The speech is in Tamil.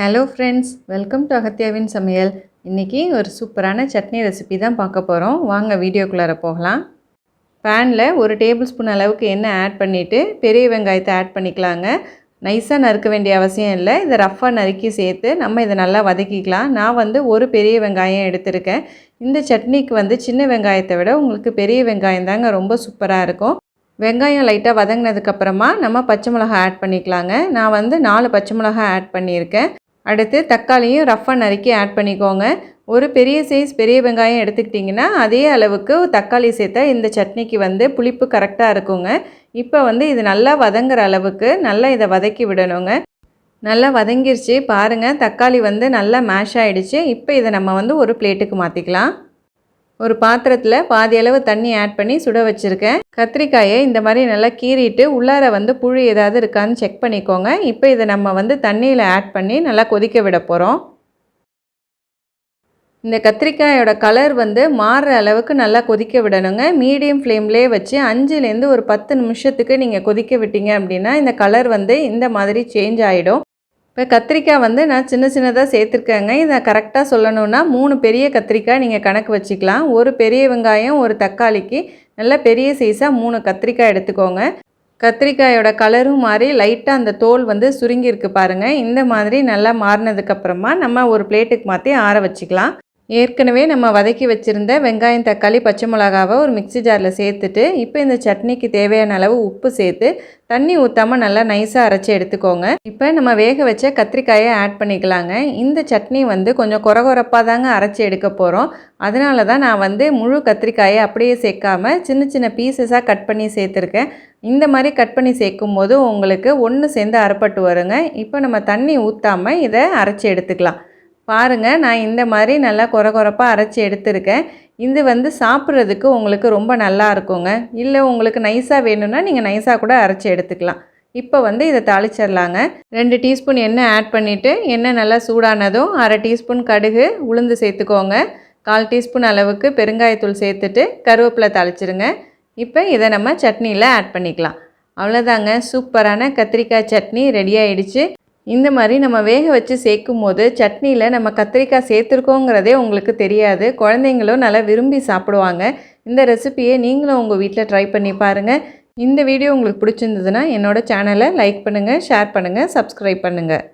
ஹலோ ஃப்ரெண்ட்ஸ், வெல்கம் டு அகத்தியாவின் சமையல். இன்றைக்கி ஒரு சூப்பரான சட்னி ரெசிபி தான் பார்க்க போகிறோம். வாங்க வீடியோக்குள்ளார போகலாம். பேனில் ஒரு டேபிள் ஸ்பூன் அளவுக்கு எண்ணெய் ஆட் பண்ணிவிட்டு பெரிய வெங்காயத்தை ஆட் பண்ணிக்கலாங்க. நைஸாக நறுக்க வேண்டிய அவசியம் இல்லை. இதை ரஃப்பாக நறுக்கி சேர்த்து நம்ம இதை நல்லா வதக்கிக்கலாம். நான் ஒரு பெரிய வெங்காயம் எடுத்திருக்கேன். இந்த சட்னிக்கு சின்ன வெங்காயத்தை விட உங்களுக்கு பெரிய வெங்காயம் தாங்க ரொம்ப சூப்பராக இருக்கும். வெங்காயம் லைட்டாக வதங்கினதுக்கப்புறமா நம்ம பச்சை மிளகாய் ஆட் பண்ணிக்கலாங்க. நான் 4 பச்சை மிளகாய் ஆட் பண்ணியிருக்கேன். அடுத்து தக்காளியும் ரஃப்பாக நறுக்கி ஆட் பண்ணிக்கோங்க. ஒரு பெரிய சைஸ் பெரிய வெங்காயம் எடுத்துக்கிட்டிங்கன்னா அதே அளவுக்கு தக்காளி சேர்த்தா இந்த சட்னிக்கு புளிப்பு கரெக்டாக இருக்குங்க. இப்போ இது நல்லா வதங்குற அளவுக்கு நல்லா இதை வதக்கி விடணுங்க. நல்லா வதங்கிருச்சு பாருங்கள். தக்காளி நல்லா மேஷ் ஆகிடுச்சு. இப்போ இதை நம்ம ஒரு பிளேட்டுக்கு மாற்றிக்கலாம். ஒரு பாத்திரத்தில் பாதி அளவு தண்ணி ஆட் பண்ணி சுட வச்சுருக்கேன். கத்திரிக்காயை இந்த மாதிரி நல்லா கீறிட்டு உள்ளார புழு ஏதாவது இருக்கான்னு செக் பண்ணிக்கோங்க. இப்போ இதை நம்ம தண்ணியில் ஆட் பண்ணி நல்லா கொதிக்க விட போகிறோம். இந்த கத்திரிக்காயோட கலர் மாறுற அளவுக்கு நல்லா கொதிக்க விடணுங்க. மீடியம் ஃப்ளேம்லேயே வச்சு 5லேருந்து ஒரு 10 நிமிஷத்துக்கு நீங்கள் கொதிக்க விட்டீங்க அப்படின்னா இந்த கலர் இந்த மாதிரி சேஞ்ச் ஆகிடும். இப்போ கத்திரிக்காய் நான் சின்னதாக சேர்த்துருக்கேங்க. இதை கரெக்டாக சொல்லணுன்னா 3 பெரிய கத்திரிக்காய் நீங்கள் கணக்கு வச்சுக்கலாம். ஒரு பெரிய வெங்காயம் ஒரு தக்காளிக்கு நல்லா பெரிய சைஸாக 3 கத்திரிக்காய் எடுத்துக்கோங்க. கத்திரிக்காயோட கலரும் மாறி லைட்டாக அந்த தோல் சுருங்கியிருக்கு பாருங்கள். இந்த மாதிரி நல்லா மாறினதுக்கப்புறமா நம்ம ஒரு பிளேட்டுக்கு மாற்றி ஆற வச்சுக்கலாம். ஏற்கனவே நம்ம வதக்கி வச்சுருந்த வெங்காயம் தக்காளி பச்சை மிளகாவை ஒரு மிக்ஸி ஜாரில் சேர்த்துட்டு இப்போ இந்த சட்னிக்கு தேவையான அளவு உப்பு சேர்த்து தண்ணி ஊற்றாமல் நல்லா நைஸாக அரைச்சி எடுத்துக்கோங்க. இப்போ நம்ம வேக வச்ச கத்திரிக்காயை ஆட் பண்ணிக்கலாங்க. இந்த சட்னி கொஞ்சம் கொரகொரப்பாக தாங்க அரைச்சி எடுக்க போகிறோம். அதனால தான் நான் முழு கத்திரிக்காயை அப்படியே சேர்க்காம சின்ன சின்ன பீசஸாக கட் பண்ணி சேர்த்துருக்கேன். இந்த மாதிரி கட் பண்ணி சேர்க்கும் போது உங்களுக்கு ஒன்று சேர்ந்து அரைப்பட்டு வருங்க. இப்போ நம்ம தண்ணி ஊற்றாமல் இதை அரைச்சி எடுத்துக்கலாம். பாருங்கள், நான் இந்த மாதிரி நல்லா கொரகொரப்பாக அரைச்சி எடுத்துருக்கேன். இது சாப்பிட்றதுக்கு உங்களுக்கு ரொம்ப நல்லா இருக்குங்க. இல்லை உங்களுக்கு நைஸாக வேணும்னா நீங்கள் நைஸாக கூட அரைச்சி எடுத்துக்கலாம். இப்போ இதை தாளிச்சிடலாங்க. 2 டீஸ்பூன் எண்ணெய் ஆட் பண்ணிவிட்டு எண்ணெய் நல்லா சூடானதும் 1/2 டீஸ்பூன் கடுகு உளுந்து சேர்த்துக்கோங்க. 1/4 டீஸ்பூன் அளவுக்கு பெருங்காயத்தூள் சேர்த்துட்டு கருவேப்பிலை தாளிச்சிருங்க. இப்போ இதை நம்ம சட்னியில் ஆட் பண்ணிக்கலாம். அவ்வளோதாங்க, சூப்பரான கத்திரிக்காய் சட்னி ரெடி ஆகிடுச்சு. இந்த மாதிரி நம்ம வேக வச்சு சேர்க்கும் போது சட்னியில் நம்ம கத்திரிக்காய் சேர்த்துருக்கோங்கிறதே உங்களுக்கு தெரியாது. குழந்தைங்களும் நல்லா விரும்பி சாப்பிடுவாங்க. இந்த ரெசிபியை நீங்களும் உங்கள் வீட்டில் ட்ரை பண்ணி பாருங்கள். இந்த வீடியோ உங்களுக்கு பிடிச்சிருந்ததுன்னா என்னோடய சேனலை லைக் பண்ணுங்கள், ஷேர் பண்ணுங்கள், சப்ஸ்கிரைப் பண்ணுங்கள்.